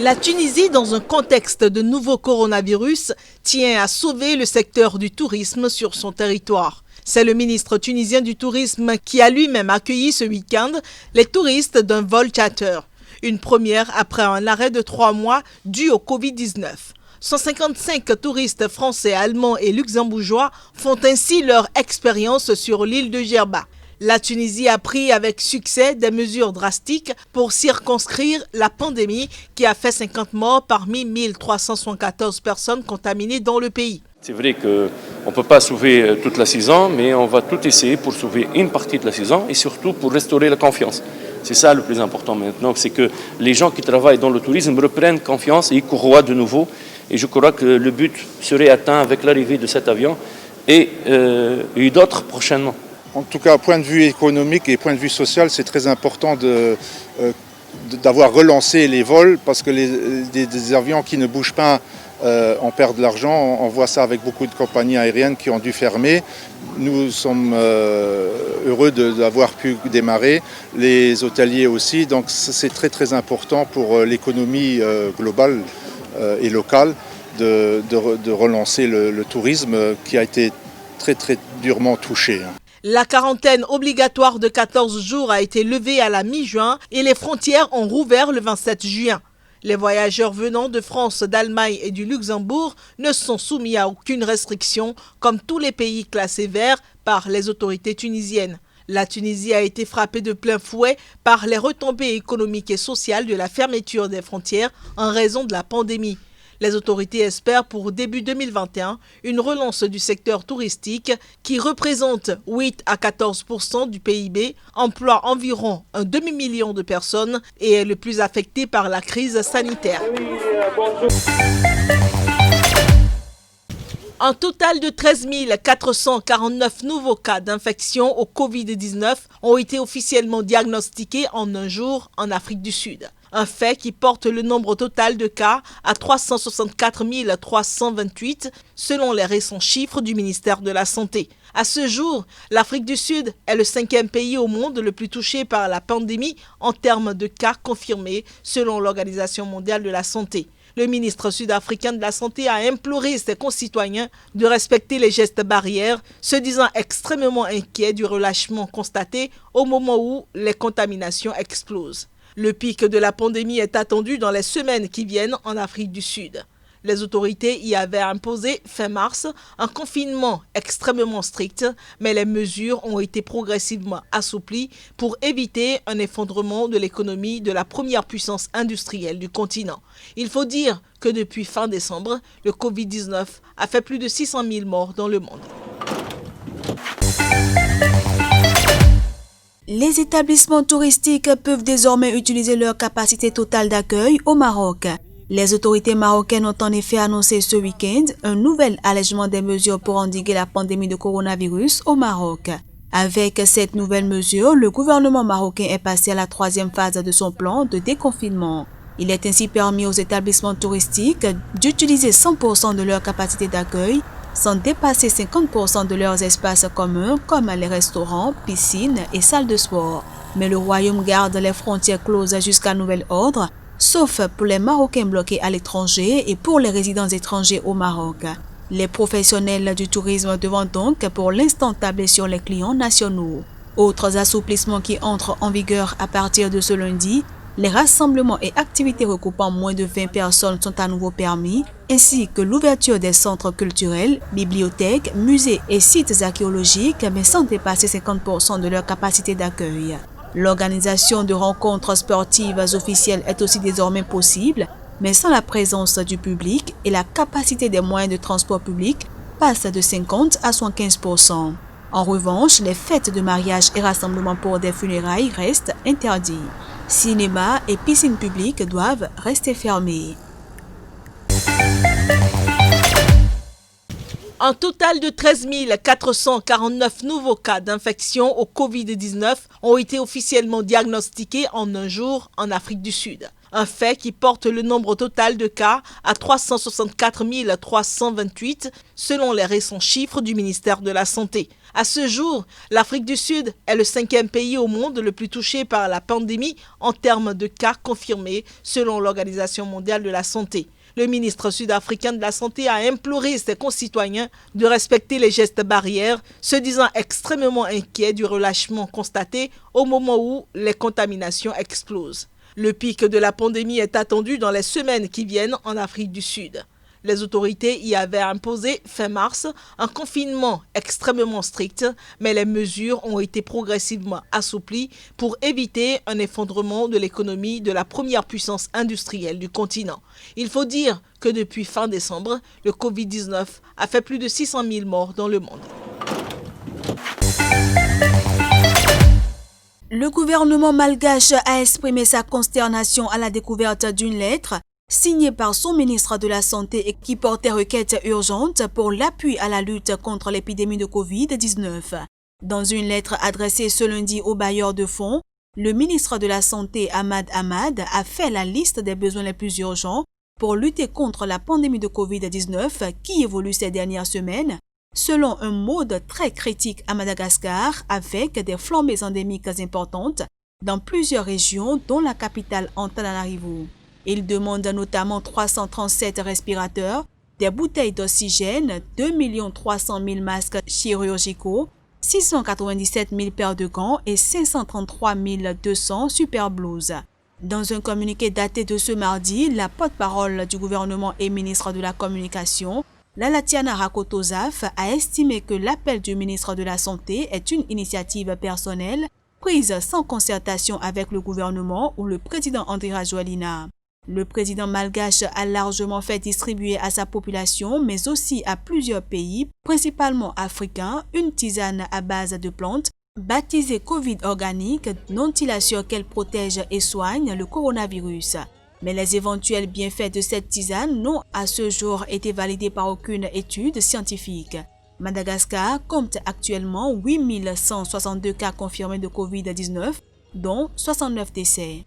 La Tunisie, dans un contexte de nouveau coronavirus, tient à sauver le secteur du tourisme sur son territoire. C'est le ministre tunisien du Tourisme qui a lui-même accueilli ce week-end les touristes d'un vol charter. Une première après un arrêt de 3 mois dû au Covid-19. 155 touristes français, allemands et luxembourgeois font ainsi leur expérience sur l'île de Djerba. La Tunisie a pris avec succès des mesures drastiques pour circonscrire la pandémie qui a fait 50 morts parmi 1374 personnes contaminées dans le pays. C'est vrai qu'on ne peut pas sauver toute la saison, mais on va tout essayer pour sauver une partie de la saison et surtout pour restaurer la confiance. C'est ça le plus important maintenant, c'est que les gens qui travaillent dans le tourisme reprennent confiance et y croient de nouveau. Et je crois que le but serait atteint avec l'arrivée de cet avion et d'autres prochainement. En tout cas, point de vue économique et point de vue social, c'est très important d'avoir relancé les vols parce que des avions qui ne bougent pas on perd de l'argent. On voit ça avec beaucoup de compagnies aériennes qui ont dû fermer. Nous sommes heureux d'avoir pu démarrer, les hôteliers aussi. Donc c'est très très important pour l'économie globale et locale de relancer le tourisme qui a été très très durement touché. La quarantaine obligatoire de 14 jours a été levée à la mi-juin et les frontières ont rouvert le 27 juin. Les voyageurs venant de France, d'Allemagne et du Luxembourg ne sont soumis à aucune restriction, comme tous les pays classés verts par les autorités tunisiennes. La Tunisie a été frappée de plein fouet par les retombées économiques et sociales de la fermeture des frontières en raison de la pandémie. Les autorités espèrent pour début 2021 une relance du secteur touristique qui représente 8 à 14% du PIB, emploie environ un demi-million de personnes et est le plus affecté par la crise sanitaire. Un total de 13 449 nouveaux cas d'infection au Covid-19 ont été officiellement diagnostiqués en un jour en Afrique du Sud. Un fait qui porte le nombre total de cas à 364 328 selon les récents chiffres du ministère de la Santé. À ce jour, l'Afrique du Sud est le 5e pays au monde le plus touché par la pandémie en termes de cas confirmés selon l'Organisation mondiale de la santé. Le ministre sud-africain de la Santé a imploré ses concitoyens de respecter les gestes barrières, se disant extrêmement inquiet du relâchement constaté au moment où les contaminations explosent. Le pic de la pandémie est attendu dans les semaines qui viennent en Afrique du Sud. Les autorités y avaient imposé fin mars un confinement extrêmement strict, mais les mesures ont été progressivement assouplies pour éviter un effondrement de l'économie de la première puissance industrielle du continent. Il faut dire que depuis fin décembre, le Covid-19 a fait plus de 600 000 morts dans le monde. Les établissements touristiques peuvent désormais utiliser leur capacité totale d'accueil au Maroc. Les autorités marocaines ont en effet annoncé ce week-end un nouvel allègement des mesures pour endiguer la pandémie de coronavirus au Maroc. Avec cette nouvelle mesure, le gouvernement marocain est passé à la 3e phase de son plan de déconfinement. Il est ainsi permis aux établissements touristiques d'utiliser 100% de leur capacité d'accueil sans dépasser 50% de leurs espaces communs comme les restaurants, piscines et salles de sport. Mais le royaume garde les frontières closes jusqu'à nouvel ordre, sauf pour les Marocains bloqués à l'étranger et pour les résidents étrangers au Maroc. Les professionnels du tourisme devront donc pour l'instant tabler sur les clients nationaux. Autres assouplissements qui entrent en vigueur à partir de ce lundi, les rassemblements et activités regroupant moins de 20 personnes sont à nouveau permis, ainsi que l'ouverture des centres culturels, bibliothèques, musées et sites archéologiques, mais sans dépasser 50% de leur capacité d'accueil. L'organisation de rencontres sportives officielles est aussi désormais possible, mais sans la présence du public et la capacité des moyens de transport public passe de 50 à 75%. En revanche, les fêtes de mariage et rassemblements pour des funérailles restent interdits. Cinéma et piscines publiques doivent rester fermés. Un total de 13 449 nouveaux cas d'infection au Covid-19 ont été officiellement diagnostiqués en un jour en Afrique du Sud. Un fait qui porte le nombre total de cas à 364 328 selon les récents chiffres du ministère de la Santé. À ce jour, l'Afrique du Sud est le 5e pays au monde le plus touché par la pandémie en termes de cas confirmés selon l'Organisation mondiale de la santé. Le ministre sud-africain de la Santé a imploré ses concitoyens de respecter les gestes barrières, se disant extrêmement inquiet du relâchement constaté au moment où les contaminations explosent. Le pic de la pandémie est attendu dans les semaines qui viennent en Afrique du Sud. Les autorités y avaient imposé fin mars un confinement extrêmement strict, mais les mesures ont été progressivement assouplies pour éviter un effondrement de l'économie de la première puissance industrielle du continent. Il faut dire que depuis fin décembre, le Covid-19 a fait plus de 600 000 morts dans le monde. Le gouvernement malgache a exprimé sa consternation à la découverte d'une lettre signée par son ministre de la Santé et qui portait requête urgente pour l'appui à la lutte contre l'épidémie de Covid-19. Dans une lettre adressée ce lundi aux bailleurs de fonds, le ministre de la Santé Ahmad Ahmad a fait la liste des besoins les plus urgents pour lutter contre la pandémie de Covid-19 qui évolue ces dernières semaines, selon un mode très critique à Madagascar avec des flambées endémiques importantes dans plusieurs régions dont la capitale Antananarivo. Il demande notamment 337 respirateurs, des bouteilles d'oxygène, 2 300 000 masques chirurgicaux, 697 000 paires de gants et 533 200 super blouses. Dans un communiqué daté de ce mardi, la porte-parole du gouvernement et ministre de la Communication, Lalatiana Rakotozaf, a estimé que l'appel du ministre de la Santé est une initiative personnelle prise sans concertation avec le gouvernement ou le président Andry Rajoelina. Le président malgache a largement fait distribuer à sa population, mais aussi à plusieurs pays, principalement africains, une tisane à base de plantes, baptisée Covid organique, dont il assure qu'elle protège et soigne le coronavirus. Mais les éventuels bienfaits de cette tisane n'ont à ce jour été validés par aucune étude scientifique. Madagascar compte actuellement 8162 cas confirmés de Covid-19, dont 69 décès.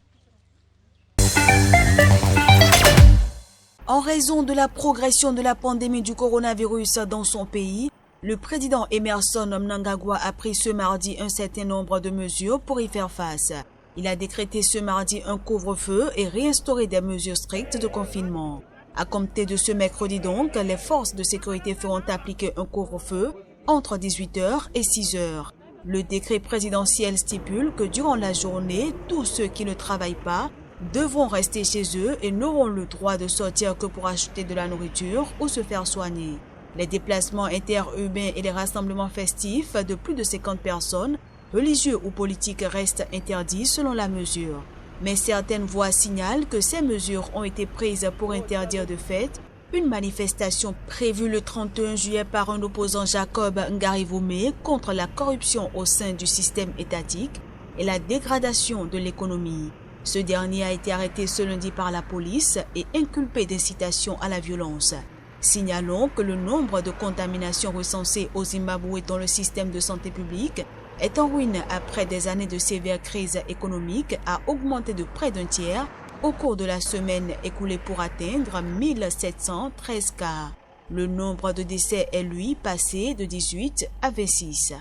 En raison de la progression de la pandémie du coronavirus dans son pays, le président Emmerson Mnangagwa a pris ce mardi un certain nombre de mesures pour y faire face. Il a décrété ce mardi un couvre-feu et réinstauré des mesures strictes de confinement. À compter de ce mercredi donc, les forces de sécurité feront appliquer un couvre-feu entre 18h et 6h. Le décret présidentiel stipule que durant la journée, tous ceux qui ne travaillent pas devront rester chez eux et n'auront le droit de sortir que pour acheter de la nourriture ou se faire soigner. Les déplacements interurbains et les rassemblements festifs de plus de 50 personnes, religieux ou politiques, restent interdits selon la mesure. Mais certaines voix signalent que ces mesures ont été prises pour interdire de fait une manifestation prévue le 31 juillet par un opposant Jacob Ngarivume contre la corruption au sein du système étatique et la dégradation de l'économie. Ce dernier a été arrêté ce lundi par la police et inculpé d'incitation à la violence. Signalons que le nombre de contaminations recensées au Zimbabwe dans le système de santé publique est en ruine après des années de sévère crise économique, a augmenté de près d'un tiers au cours de la semaine écoulée pour atteindre 1713 cas. Le nombre de décès est lui passé de 18 à 26.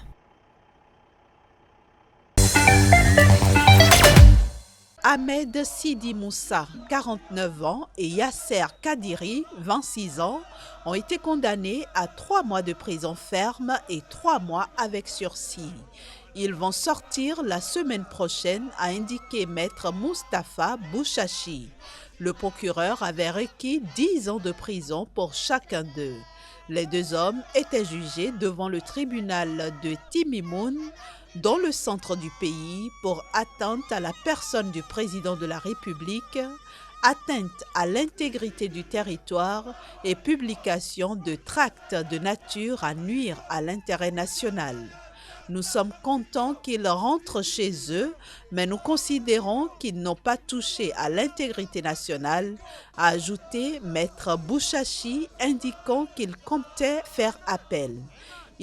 Ahmed Sidi Moussa, 49 ans, et Yasser Kadiri, 26 ans, ont été condamnés à 3 mois de prison ferme et 3 mois avec sursis. Ils vont sortir la semaine prochaine, a indiqué maître Mustapha Bouchachi. Le procureur avait requis 10 ans de prison pour chacun d'eux. Les 2 hommes étaient jugés devant le tribunal de Timimoun, dans le centre du pays, pour atteinte à la personne du président de la République, atteinte à l'intégrité du territoire et publication de tracts de nature à nuire à l'intérêt national. Nous sommes contents qu'ils rentrent chez eux, mais nous considérons qu'ils n'ont pas touché à l'intégrité nationale, a ajouté maître Bouchachi, indiquant qu'ils comptaient faire appel.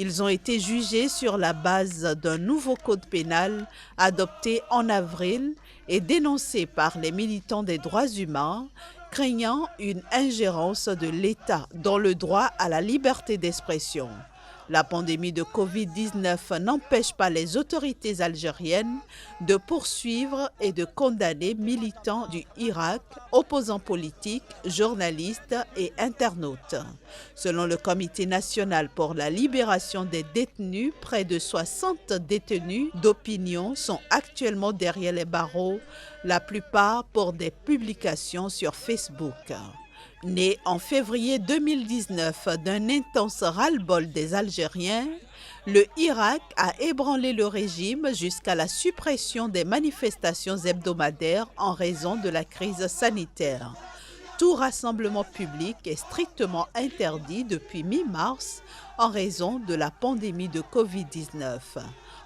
Ils ont été jugés sur la base d'un nouveau code pénal adopté en avril est dénoncée par les militants des droits humains, craignant une ingérence de l'État dans le droit à la liberté d'expression. La pandémie de Covid-19 n'empêche pas les autorités algériennes de poursuivre et de condamner militants du Irak, opposants politiques, journalistes et internautes. Selon le Comité national pour la libération des détenus, près de 60 détenus d'opinion sont actuellement derrière les barreaux, la plupart pour des publications sur Facebook. Né en février 2019 d'un intense ras-le-bol des Algériens, le Irak a ébranlé le régime jusqu'à la suppression des manifestations hebdomadaires en raison de la crise sanitaire. Tout rassemblement public est strictement interdit depuis mi-mars en raison de la pandémie de Covid-19.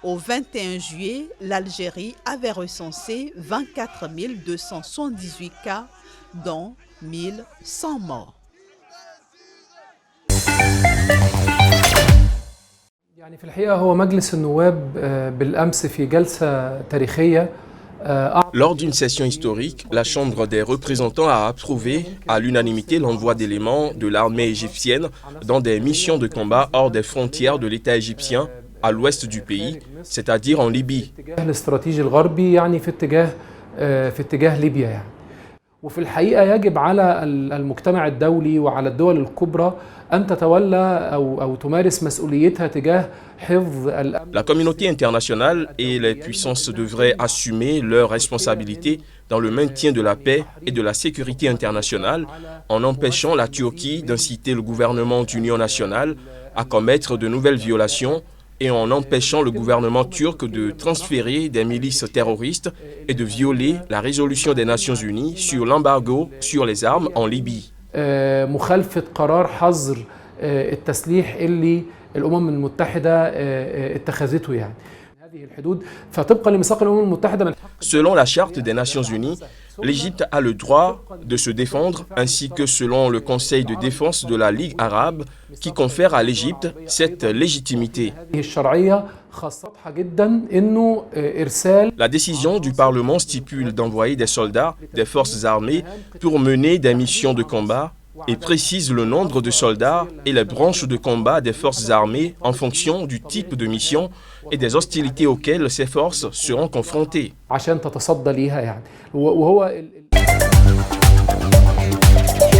Au 21 juillet, l'Algérie avait recensé 24 278 cas, dont 1100 morts. يعني في الحقيقة هو مجلس النواب بالأمس في جلسة تاريخية. Lors d'une session historique, la Chambre des représentants a approuvé à l'unanimité l'envoi d'éléments de l'armée égyptienne dans des missions de combat hors des frontières de l'État égyptien à l'ouest du pays, c'est-à-dire en Libye. الاستراتيجي الغربي يعني في اتجاه ليبيا يعني. وفي الحقيقة يجب على المجتمع الدولي وعلى الدول الكبرى أن تتولى أو تمارس مسؤوليتها تجاه حفظ الأمن. La communauté internationale et les puissances devraient assumer leurs responsabilités dans le maintien de la paix et de la sécurité internationale en empêchant la Turquie d'inciter le gouvernement d'union nationale à commettre de nouvelles violations et en empêchant le gouvernement turc de transférer des milices terroristes et de violer la résolution des Nations Unies sur l'embargo sur les armes en Libye. مخالفة قرار حظر التسليح اللي الأمم المتحدة اتخذته يعني. هذه الحدود فطبقا لميثاق الأمم المتحدة. Selon la Charte des Nations Unies, l'Égypte a le droit de se défendre ainsi que selon le Conseil de défense de la Ligue arabe qui confère à l'Égypte cette légitimité. La décision du Parlement stipule d'envoyer des soldats des forces armées pour mener des missions de combat et précise le nombre de soldats et les branches de combat des forces armées en fonction du type de mission et des hostilités auxquelles ces forces seront confrontées.